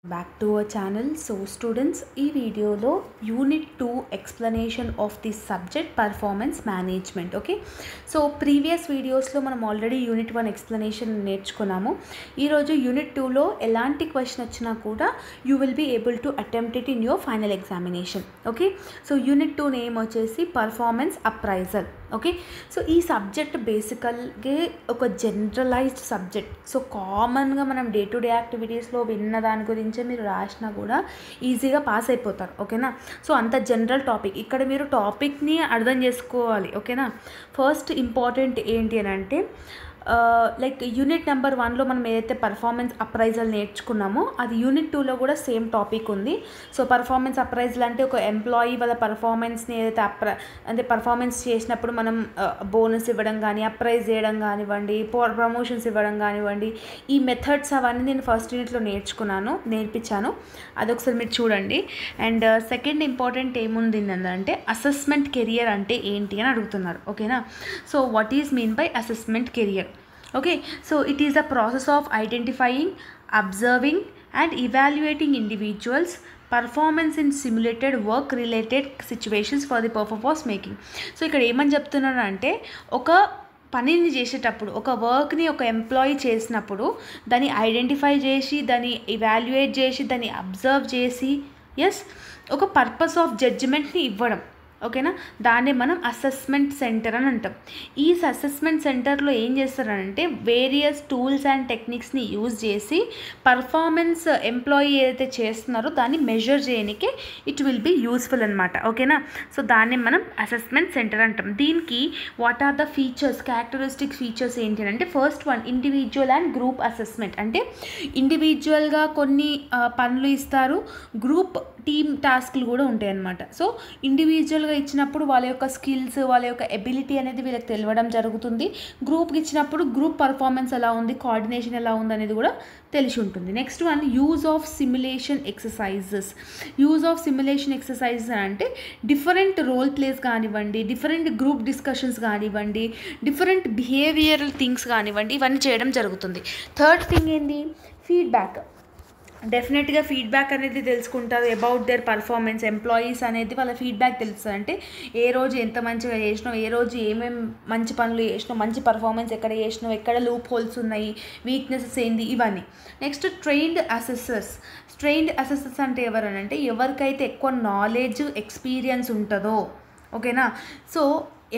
Back to our channel. So students, ఈ వీడియోలో unit 2 explanation of the subject performance management. Okay, so previous వీడియోస్లో మనం already unit 1 explanation నేర్చుకున్నాము. ఈరోజు unit 2లో ఎలాంటి క్వశ్చన్ వచ్చినా కూడా you will be able to attempt it in your final examination. Okay, so unit 2 name వచ్చేసి పర్ఫార్మెన్స్ అప్రైజల్. ఓకే, సో ఈ సబ్జెక్ట్ బేసికల్గా ఒక జనరలైజ్డ్ సబ్జెక్ట్. సో కామన్గా మనం డే టు డే యాక్టివిటీస్లో విన్న దాని గురించే మీరు రాసినా కూడా ఈజీగా పాస్ అయిపోతారు. ఓకేనా, సో అంత జనరల్ టాపిక్. ఇక్కడ మీరు టాపిక్ని అర్థం చేసుకోవాలి. ఓకేనా, ఫస్ట్ ఇంపార్టెంట్ ఏంటి అని అంటే లైక్ యూనిట్ నెంబర్ 1లో మనం ఏదైతే పర్ఫార్మెన్స్ అప్రైజల్ నేర్చుకున్నామో అది యూనిట్ 2లో కూడా సేమ్ టాపిక్ ఉంది. సో పర్ఫార్మెన్స్ అప్రైజల్ అంటే ఒక ఎంప్లాయీ వాళ్ళ పర్ఫార్మెన్స్ని ఏదైతే అంటే పర్ఫార్మెన్స్ చేసినప్పుడు మనం బోనస్ ఇవ్వడం కానీ, అప్రైజ్ చేయడం కానివ్వండి, ప్రమోషన్స్ ఇవ్వడం కానివ్వండి, ఈ మెథడ్స్ అవన్నీ నేను ఫస్ట్ యూనిట్లో నేర్పించాను. అదొకసారి మీరు చూడండి. అండ్ సెకండ్ ఇంపార్టెంట్ ఏముంది అంటే అసెస్మెంట్ కెరియర్ అంటే ఏంటి అని అడుగుతున్నారు. ఓకేనా, so what is mean by assessment career? Okay, so it is a process of identifying, observing and evaluating individuals' performance in simulated work related situations for the purpose of making. So ఇక్కడ ఏమని చెప్తున్నాను అంటే ఒక పనిని చేసేటప్పుడు, ఒక వర్క్ని ఒక ఎంప్లాయీ చేసినప్పుడు దాన్ని ఐడెంటిఫై చేసి, దాన్ని ఇవాల్యుయేట్ చేసి, దాన్ని అబ్జర్వ్ చేసి, ఒక పర్పస్ ఆఫ్ జడ్జిమెంట్ని ఇవ్వడం. ఓకేనా, దాన్ని మనం అసెస్మెంట్ సెంటర్ అని అంటాం. ఈ అసెస్మెంట్ సెంటర్లో ఏం చేస్తారంటే వేరియస్ టూల్స్ అండ్ టెక్నిక్స్ని యూజ్ చేసి పర్ఫార్మెన్స్ ఎంప్లాయీ ఏదైతే చేస్తున్నారో దాన్ని మెజర్ చేయడానికి ఇట్ విల్ బీ యూస్ఫుల్ అనమాట. ఓకేనా, సో దాన్ని మనం అసెస్మెంట్ సెంటర్ అంటాం. దీనికి what are the features, characteristic features ఏంటి అంటే first one individual and group assessment. అంటే ఇండివిజువల్గా కొన్ని పనులు ఇస్తారు, గ్రూప్ టీమ్ టాస్క్లు కూడా ఉంటాయి అన్నమాట. సో ఇండివిజువల్గా ఇచ్చినప్పుడు వాళ్ళ యొక్క స్కిల్స్, వాళ్ళ యొక్క ఎబిలిటీ అనేది వీళ్ళకి తెలియడం జరుగుతుంది. గ్రూప్కి ఇచ్చినప్పుడు గ్రూప్ పర్ఫార్మెన్స్ ఎలా ఉంది, కోఆర్డినేషన్ ఎలా ఉంది అనేది కూడా తెలిసి ఉంటుంది. Next one use of simulation exercises. Use of simulation exercises అంటే డిఫరెంట్ రోల్ ప్లేస్ కానివ్వండి, డిఫరెంట్ గ్రూప్ డిస్కషన్స్ కానివ్వండి, డిఫరెంట్ బిహేవియరల్ థింగ్స్ కానివ్వండి, ఇవన్నీ చేయడం జరుగుతుంది. థర్డ్ థింగ్ ఏంటి, ఫీడ్బ్యాక్. డెఫినెట్గా ఫీడ్బ్యాక్ అనేది తెలుసుకుంటారు అబౌట్ దేర్ పర్ఫార్మెన్స్. ఎంప్లాయీస్ అనేది వాళ్ళ ఫీడ్బ్యాక్ తెలుస్తుంది. అంటే ఏ రోజు ఎంత మంచిగా చేసినావు, ఏ రోజు ఏమేమి మంచి పనులు చేసినావు, మంచి పర్ఫార్మెన్స్ ఎక్కడ చేసినావు, ఎక్కడ లూప్ హోల్స్ ఉన్నాయి, వీక్నెసెస్ ఏంది, ఇవన్నీ. Next trained assessors. Trained assessors అంటే ఎవరనంటే ఎవరికైతే ఎక్కువ నాలెడ్జ్, ఎక్స్పీరియన్స్ ఉంటుందో. ఓకేనా, సో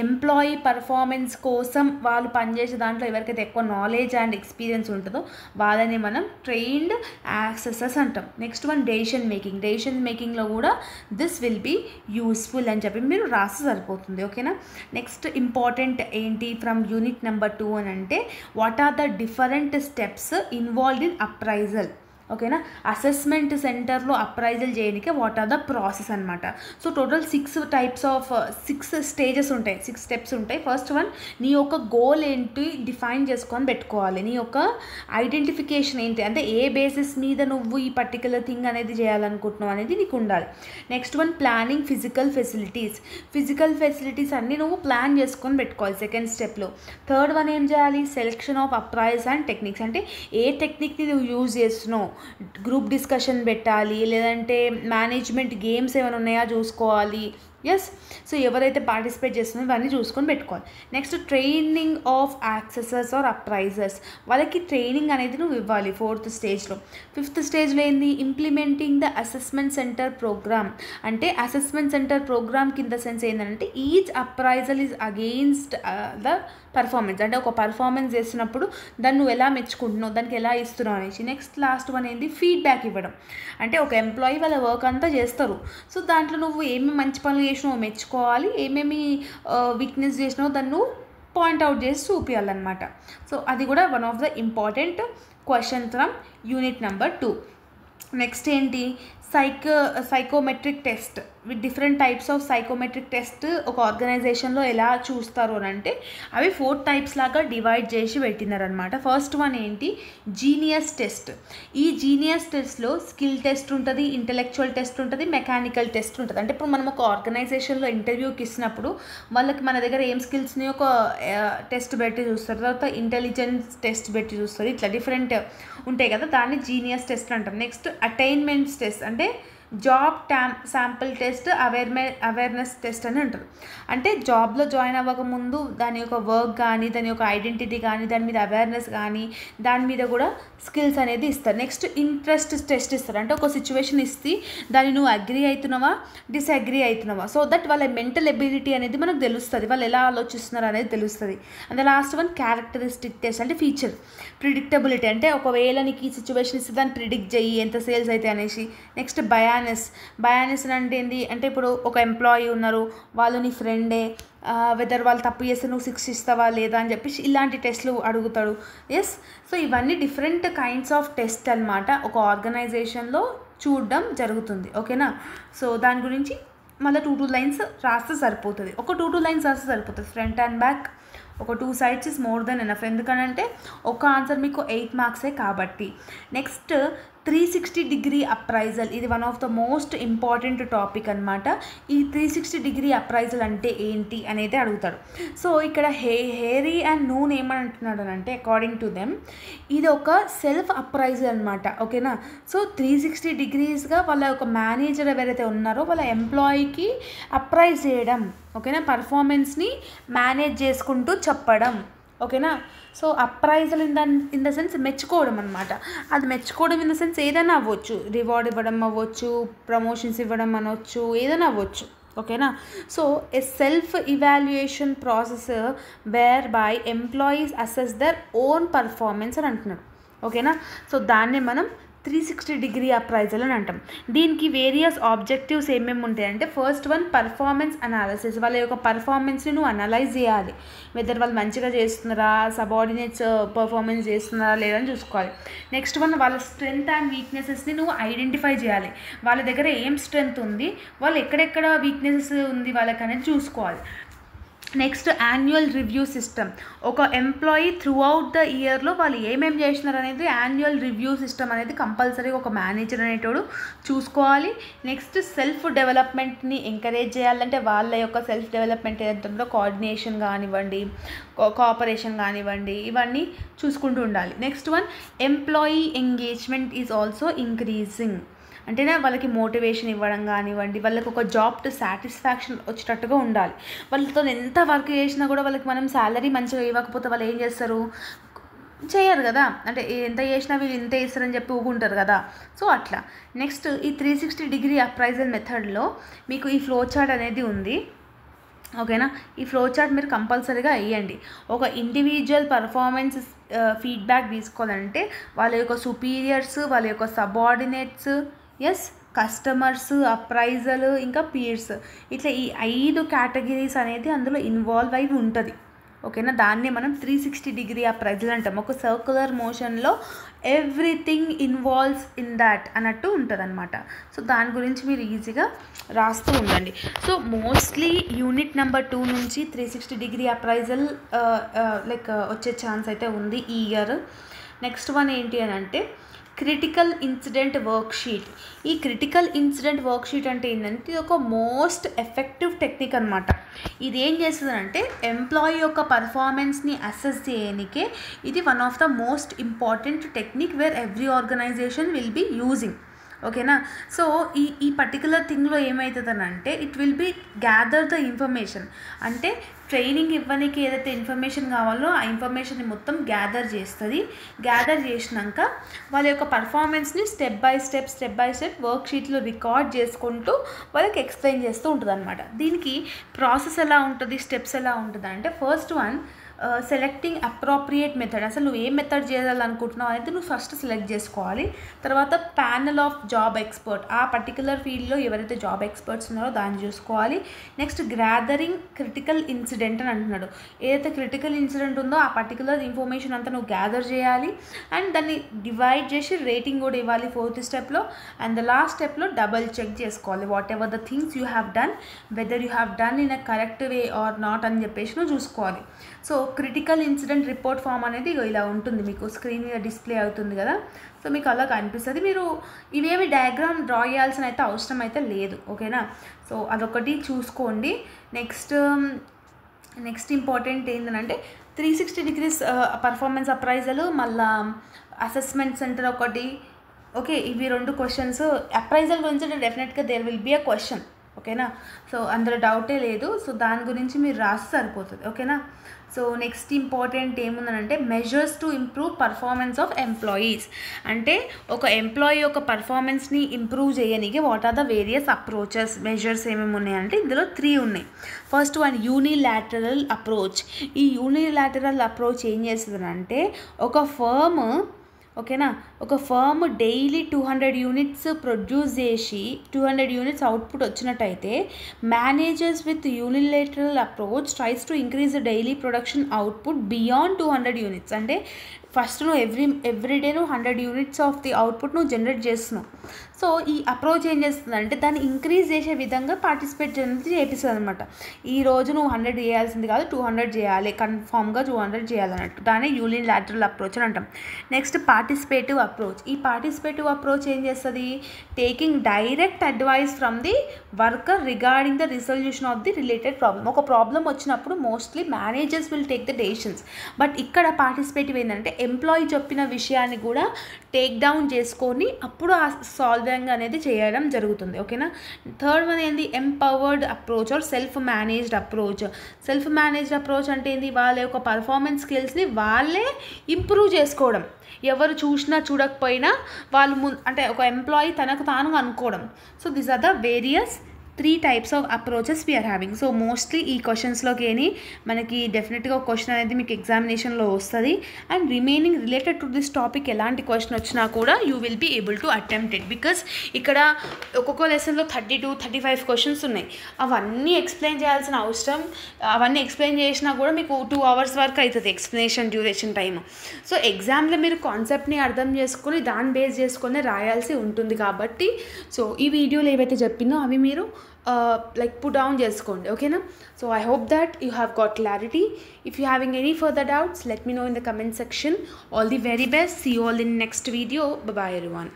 ఎంప్లాయీ పర్ఫార్మెన్స్ కోసం వాళ్ళు పనిచేసే దాంట్లో ఎవరికైతే ఎక్కువ నాలెడ్జ్ అండ్ ఎక్స్పీరియన్స్ ఉంటుందో వాళ్ళని మనం ట్రైన్డ్ యాక్సెసర్స్ అంటాం. Next one decision making. Decision మేకింగ్లో కూడా దిస్ విల్ బీ యూస్ఫుల్ అని చెప్పి మీరు రాస్తే సరిపోతుంది. ఓకేనా, నెక్స్ట్ ఇంపార్టెంట్ ఏంటి ఫ్రమ్ యూనిట్ నెంబర్ 2 అని అంటే what are the different steps involved in appraisal. ఓకేనా, అసెస్మెంట్ సెంటర్లో అప్రైజల్ చేయడానికి వాట్ ఆర్ ద ప్రాసెస్ అనమాట. సో టోటల్ 6 స్టేజెస్ ఉంటాయి, 6 స్టెప్స్ ఉంటాయి. ఫస్ట్ వన్ నీ యొక్క గోల్ ఏంటి డిఫైన్ చేసుకొని పెట్టుకోవాలి. నీ యొక్క ఐడెంటిఫికేషన్ ఏంటి అంటే ఏ బేసిస్ మీద నువ్వు ఈ పర్టికులర్ థింగ్ అనేది చేయాలనుకుంటున్నావు అనేది నీకు ఉండాలి. Next one planning physical facilities. Physical facilities అన్నీ నువ్వు ప్లాన్ చేసుకొని పెట్టుకోవాలి సెకండ్ స్టెప్లో. థర్డ్ వన్ ఏం చేయాలి, selection of appraise and techniques. అంటే ఏ టెక్నిక్ని నువ్వు యూజ్ చేస్తున్నావు, గ్రూప్ డిస్కషన్ పెట్టాలి, లేదంటే మేనేజ్మెంట్ గేమ్స్ ఏమైనా ఉన్నాయా చూసుకోవాలి. సో ఎవరైతే పార్టిసిపేట్ చేస్తున్నారో ఇవన్నీ చూసుకొని పెట్టుకోవాలి. Next training of assessors or appraisers. వాళ్ళకి ట్రైనింగ్ అనేది నువ్వు ఇవ్వాలి 4th స్టేజ్లో. 5th స్టేజ్లో ఏంది, implementing the assessment centre programme. అంటే అసెస్మెంట్ సెంటర్ ప్రోగ్రామ్ కింద సెన్స్ ఏంటంటే each appraisal is against the performance. అంటే ఒక పర్ఫార్మెన్స్ చేస్తున్నప్పుడు దాన్ని నువ్వు ఎలా మెచ్చుకుంటున్నావు, దానికి ఎలా ఇస్తున్నావు అనేసి. నెక్స్ట్ లాస్ట్ వన్ ఏంటి, ఫీడ్బ్యాక్ ఇవ్వడం. అంటే ఒక ఎంప్లాయీ వాళ్ళ వర్క్ అంతా చేస్తారు, సో దాంట్లో నువ్వు ఏమేమి మంచి పనులు చేసినావో మెచ్చుకోవాలి, ఏమేమి వీక్నెస్ చేసినావో దాన్ని నువ్వు పాయింట్అవుట్ చేసి చూపించాలన్నమాట. సో అది కూడా one of the important question from unit number 2. Next ఏంటి, psychometric test with different types of psychometric test ఒక ఆర్గనైజేషన్లో ఎలా చూస్తారు అని అంటే అవి 4 టైప్స్ లాగా డివైడ్ చేసి పెట్టినారనమాట. ఫస్ట్ వన్ ఏంటి, జీనియస్ టెస్ట్. ఈ జీనియస్ టెస్ట్లో స్కిల్ టెస్ట్ ఉంటుంది, ఇంటెలెక్చువల్ టెస్ట్ ఉంటుంది, మెకానికల్ టెస్ట్ ఉంటుంది. అంటే ఇప్పుడు మనం ఒక ఆర్గనైజేషన్లో ఇంటర్వ్యూకి ఇచ్చినప్పుడు వాళ్ళకి మన దగ్గర ఏం స్కిల్స్ని ఒక టెస్ట్ పెట్టి చూస్తారు, తర్వాత ఇంటెలిజెన్స్ టెస్ట్ పెట్టి చూస్తారు, ఇట్లా డిఫరెంట్ ఉంటాయి కదా, దాన్ని జీనియస్ టెస్ట్ అంటాం. నెక్స్ట్ అటైన్మెంట్స్ టెస్ట్ అంటే job sample test, awareness test అని అంటారు. అంటే జాబ్లో జాయిన్ అవ్వకముందు దాని యొక్క వర్క్ కానీ, దాని యొక్క ఐడెంటిటీ కానీ, దాని మీద అవేర్నెస్ కానీ, దాని మీద కూడా స్కిల్స్ అనేది ఇస్తారు. నెక్స్ట్ ఇంట్రెస్ట్ టెస్ట్ ఇస్తారు. అంటే ఒక సిచ్యువేషన్ ఇస్తే దాన్ని నువ్వు అగ్రీ అవుతున్నావా, డిసగ్రీ అవుతున్నావా, సో దట్ వాళ్ళ మెంటల్ ఎబిలిటీ అనేది మనకు తెలుస్తుంది, వాళ్ళు ఎలా ఆలోచిస్తున్నారు అనేది తెలుస్తుంది. And last one characteristic test అంటే ఫీచర్ ప్రిడిక్టబిలిటీ. అంటే ఒకవేళ నీకు ఈ సిచ్యువేషన్ ఇస్తే దాన్ని ప్రిడిక్ట్ చెయ్యి ఎంత సేల్స్ అయితే అనేసి. నెక్స్ట్ బయానెస్ అంటే ఏంటి అంటే ఇప్పుడు ఒక ఎంప్లాయీ ఉన్నారు, వాళ్ళు నీ ఫ్రెండే, వెదర్ వాళ్ళు తప్పు చేస్తే నువ్వు 6 ఇస్తావా లేదా అని చెప్పేసి ఇలాంటి టెస్ట్లు అడుగుతాడు. ఎస్, సో ఇవన్నీ డిఫరెంట్ కైండ్స్ ఆఫ్ టెస్ట్ అనమాట ఒక ఆర్గనైజేషన్లో చూడడం జరుగుతుంది. ఓకేనా, సో దాని గురించి మళ్ళీ 2 లైన్స్ రాస్తే సరిపోతుంది. ఒక 2 లైన్స్ రాస్తే సరిపోతుంది, ఫ్రంట్ అండ్ బ్యాక్. ఒక 2 sides is more than enough. ఎందుకనంటే ఒక ఆన్సర్ మీకు 8 మార్క్సే కాబట్టి. Next 360 appraisal. ఇది one of the most important topic అనమాట. ఈ 360 అప్రైజల్ అంటే ఏంటి అనేది అడుగుతాడు. సో ఇక్కడ హేరీ అండ్ నూన్ ఏమని అంటున్నాడు అంటే అకార్డింగ్ టు దెమ్ ఇది ఒక సెల్ఫ్ అప్రైజల్ అనమాట. ఓకేనా, సో 360 వాళ్ళ యొక్క మేనేజర్ ఎవరైతే ఉన్నారో వాళ్ళ ఎంప్లాయీకి అప్రైజ్ చేయడం. ఓకేనా, పర్ఫార్మెన్స్ని మేనేజ్ చేసుకుంటూ చెప్పడం. ఓకేనా, so appraisal in the sense మెచ్చుకోవడం అనమాట. అది మెచ్చుకోవడం ఇన్ ద సెన్స్ ఏదైనా అవ్వచ్చు, రివార్డ్ ఇవ్వడం అవ్వచ్చు, ప్రమోషన్స్ ఇవ్వడం అనవచ్చు, ఏదైనా అవ్వచ్చు. ఓకేనా, so a self evaluation process where by employees assess their own performance అని అంటున్నాడు. ఓకేనా, సో దాన్ని మనం 360 అప్రైజల్ అని అంటాం. దీనికి వేరియస్ ఆబ్జెక్టివ్స్ ఏమేమి ఉంటాయంటే ఫస్ట్ వన్ పర్ఫార్మెన్స్ అనాలిసిస్. వాళ్ళ యొక్క పర్ఫార్మెన్స్ని నువ్వు అనలైజ్ చేయాలి, వెదర్ వాళ్ళు మంచిగా చేస్తున్నారా, సబార్డినేట్స్ పర్ఫార్మెన్స్ చేస్తున్నారా లేదని చూసుకోవాలి. నెక్స్ట్ వన్ వాళ్ళ స్ట్రెంగ్త్ అండ్ వీక్నెసెస్ని నువ్వు ఐడెంటిఫై చేయాలి. వాళ్ళ దగ్గర ఏం స్ట్రెంగ్త్ ఉంది, వాళ్ళు ఎక్కడెక్కడ వీక్నెసెస్ ఉంది వాళ్ళకి అనేది చూసుకోవాలి. Next annual review system. ఒక ఎంప్లాయీ త్రూ అవుట్ ద ఇయర్లో వాళ్ళు ఏమేమి చేసినారు అనేది యాన్యువల్ రివ్యూ సిస్టమ్ అనేది కంపల్సరీగా ఒక మేనేజర్ అనేటోడు చూసుకోవాలి. నెక్స్ట్ సెల్ఫ్ డెవలప్మెంట్ని ఎంకరేజ్ చేయాలంటే వాళ్ళ యొక్క సెల్ఫ్ డెవలప్మెంట్ ఏదంటే కోఆర్డినేషన్ కానివ్వండి, కోఆపరేషన్ కానివ్వండి, ఇవన్నీ చూసుకుంటూ ఉండాలి. Next one employee engagement is also increasing. అంటేనే వాళ్ళకి మోటివేషన్ ఇవ్వడం కానివ్వండి, వాళ్ళకి ఒక జాబ్ టు సాటిస్ఫాక్షన్ వచ్చేటట్టుగా ఉండాలి. వాళ్ళతో ఎంత వర్క్ చేసినా కూడా వాళ్ళకి మనం శాలరీ మంచిగా ఇవ్వకపోతే వాళ్ళు ఏం చేస్తారు, చేయరు కదా, అంటే ఎంత చేసినా వీళ్ళు ఇంత ఇస్తారని చెప్పి ఊగుంటారు కదా. సో అట్లా. నెక్స్ట్ ఈ 360 అప్రైజల్ మెథడ్లో మీకు ఈ ఫ్లో చార్ట్ అనేది ఉంది. ఓకేనా, ఈ ఫ్లో చార్ట్ మీరు కంపల్సరీగా వేయండి. ఒక ఇండివిజువల్ పర్ఫార్మెన్స్ ఫీడ్బ్యాక్ తీసుకోవాలంటే వాళ్ళ యొక్క సుపీరియర్స్, వాళ్ళ యొక్క సబార్డినేట్స్, ఎస్ కస్టమర్స్, అప్రైజల్, ఇంకా పీర్స్, ఇట్లా ఈ 5 కేటగిరీస్ అనేది అందులో ఇన్వాల్వ్ అయి ఉంటుంది. ఓకేనా, దాన్ని మనం 360 అప్రైజల్ అంటాం. ఒక సర్క్యులర్ మోషన్లో ఎవ్రీథింగ్ ఇన్వాల్వ్స్ ఇన్ దాట్ అన్నట్టు ఉంటుంది అనమాట. సో దాని గురించి మీరు ఈజీగా రాస్తూ ఉండండి. సో మోస్ట్లీ యూనిట్ నెంబర్ 2 నుంచి 360 అప్రైజల్ లైక్ వచ్చే ఛాన్స్ అయితే ఉంది ఈ ఇయర్. నెక్స్ట్ వన్ ఏంటి అని అంటే క్రిటికల్ ఇన్సిడెంట్ వర్క్షీట్. ఈ క్రిటికల్ ఇన్సిడెంట్ వర్క్షీట్ అంటే ఏంటంటే ఇది ఒక మోస్ట్ ఎఫెక్టివ్ టెక్నిక్ అనమాట. ఇది ఏం చేస్తుందంటే ఎంప్లాయీ యొక్క పర్ఫార్మెన్స్ని అసెస్ చేయడానికే ఇది one of the most important technique where every organisation will be using. ఓకేనా, సో ఈ పర్టికులర్ థింగ్లో ఏమవుతుందని అంటే it will be gather the information. అంటే ట్రైనింగ్ ఇవ్వడానికి ఏదైతే ఇన్ఫర్మేషన్ కావాలో ఆ ఇన్ఫర్మేషన్ని మొత్తం గ్యాదర్ చేస్తుంది. గ్యాదర్ చేసినాక వాళ్ళ యొక్క పర్ఫార్మెన్స్ని స్టెప్ బై స్టెప్ వర్క్షీట్లో రికార్డ్ చేసుకుంటూ వాళ్ళకి ఎక్స్ప్లెయిన్ చేస్తూ ఉంటుంది అనమాట. దీనికి ప్రాసెస్ ఎలా ఉంటుంది, స్టెప్స్ ఎలా ఉంటుంది అంటే first one selecting appropriate method, అసలు నువ్వు ఏ మెథడ్ చేయాలనుకుంటున్నావు అనేది నువ్వు ఫస్ట్ సెలెక్ట్ చేసుకోవాలి. తర్వాత ప్యానల్ ఆఫ్ జాబ్ ఎక్స్పర్ట్, ఆ పర్టికులర్ ఫీల్డ్లో ఎవరైతే జాబ్ ఎక్స్పర్ట్స్ ఉన్నారో దాన్ని చూసుకోవాలి. నెక్స్ట్ గ్యాదరింగ్ క్రిటికల్ ఇన్సిడెంట్ అని అంటున్నాడు. ఏదైతే క్రిటికల్ ఇన్సిడెంట్ ఉందో ఆ పర్టికులర్ ఇన్ఫర్మేషన్ అంతా నువ్వు గ్యాదర్ చేయాలి అండ్ దాన్ని డివైడ్ చేసి రేటింగ్ కూడా ఇవ్వాలి 4th స్టెప్లో. అండ్ ద లాస్ట్ స్టెప్లో డబల్ చెక్ చేసుకోవాలి whatever the things you have done, whether you have done in a correct way or not అని చెప్పేసి నువ్వు చూసుకోవాలి. So critical incident report form అనేది ఇలా ఉంటుంది, మీకు స్క్రీన్ మీద డిస్ప్లే అవుతుంది కదా. సో మీకు అలా కనిపిస్తుంది. మీరు ఇవేమి డయాగ్రామ్ డ్రా చేయాల్సిన అయితే అవసరం అయితే లేదు, ఓకేనా. సో అదొకటి చూసుకోండి. నెక్స్ట్ ఇంపార్టెంట్ ఏంటంటే 360 degrees పర్ఫార్మెన్స్ అప్రైజల్, మళ్ళీ అసెస్మెంట్ సెంటర్ ఒకటి. ఓకే, ఇవి 2 క్వశ్చన్స్. అప్రైజల్ గురించి డెఫినెట్గా there will be a question, ఓకేనా. సో అందులో డౌటే లేదు. సో దాని గురించి మీరు రాసి సరిపోతుంది, ఓకేనా. సో నెక్స్ట్ ఇంపార్టెంట్ ఏముందనంటే measures to improve performance of employees, అంటే ఒక ఎంప్లాయీ యొక్క పర్ఫార్మెన్స్ని ఇంప్రూవ్ చేయడానికి what are the various approaches, measures ఏమేమి ఉన్నాయంటే ఇందులో 3 ఉన్నాయి. First one unilateral approach. ఈ యూనిలాటరల్ అప్రోచ్ ఏం చేస్తుందంటే ఒక ఫర్మ్, ఓకేనా, ఒక ఫర్మ్ డైలీ 200 యూనిట్స్ ప్రొడ్యూస్ చేసి 200 యూనిట్స్ అవుట్పుట్ వచ్చినట్టయితే managers with unilateral approach tries to increase the daily production output beyond 200 units. అంటే ఫస్ట్ నువ్వు ఎవ్రీడే నువ్వు 100 యూనిట్స్ ఆఫ్ ది అవుట్పుట్ నువ్వు జనరేట్ చేస్తున్నావు. సో ఈ అప్రోచ్ ఏం చేస్తుందంటే దాన్ని ఇంక్రీజ్ చేసే విధంగా పార్టిసిపేట్ చేపిస్తుంది అనమాట. ఈరోజు నువ్వు 100 చేయాల్సింది కాదు 200 చేయాలి, కన్ఫామ్గా 200 చేయాలన్నట్టు. దాన్ని యూనిలాటరల్ అప్రోచ్ అని అంటాం. Next participative approach. ఈ పార్టిసిపేటివ్ అప్రోచ్ ఏం చేస్తుంది, taking direct advice from the worker regarding the resolution of the related problem. ఒక ప్రాబ్లం వచ్చినప్పుడు mostly managers will take the decisions, but ఇక్కడ పార్టిసిపేటివ్ ఏంటంటే ఎంప్లాయీ చెప్పిన విషయాన్ని కూడా టేక్ డౌన్ చేసుకొని అప్పుడు ఆ సాల్వింగ్ అనేది చేయడం జరుగుతుంది, ఓకేనా. థర్డ్ వన్ ఏంది, empowered approach or self managed approach. Self managed approach అంటే ఏంది, వాళ్ళ యొక్క పర్ఫార్మెన్స్ స్కిల్స్ని వాళ్ళే ఇంప్రూవ్ చేసుకోవడం. ఎవరు చూసినా చూడకపోయినా వాళ్ళు అంటే ఒక ఎంప్లాయీ తనకు తాను అనుకోవడం. So these are the various 3 types of approaches we're having. So mostly ఈ క్వశ్చన్స్లోకి మనకి డెఫినెట్గా ఒక క్వశ్చన్ అనేది మీకు ఎగ్జామినేషన్లో వస్తుంది. And remaining related to this topic ఎలాంటి క్వశ్చన్ వచ్చినా కూడా you will be able to attempt it, because ఇక్కడ ఒక్కొక్క లెసన్లో 32-35 క్వశ్చన్స్ ఉన్నాయి. అవన్నీ ఎక్స్ప్లెయిన్ చేయాల్సిన అవసరం, అవన్నీ ఎక్స్ప్లెయిన్ చేసినా కూడా మీకు 2 hours వరకు అవుతుంది ఎక్స్ప్లెనేషన్ డ్యూరేషన్ టైం. సో ఎగ్జామ్లో మీరు కాన్సెప్ట్ని అర్థం చేసుకొని దాన్ని బేస్ చేసుకొని రాయాల్సి ఉంటుంది. కాబట్టి సో ఈ వీడియోలో ఏవైతే చెప్పినో అవి మీరు like put down చేసుకోండి, ఓకేనా. So I hope that you have got clarity. If you having any further doubts, let me know in the comment section. All the very best. See you all in next video. Bye bye everyone.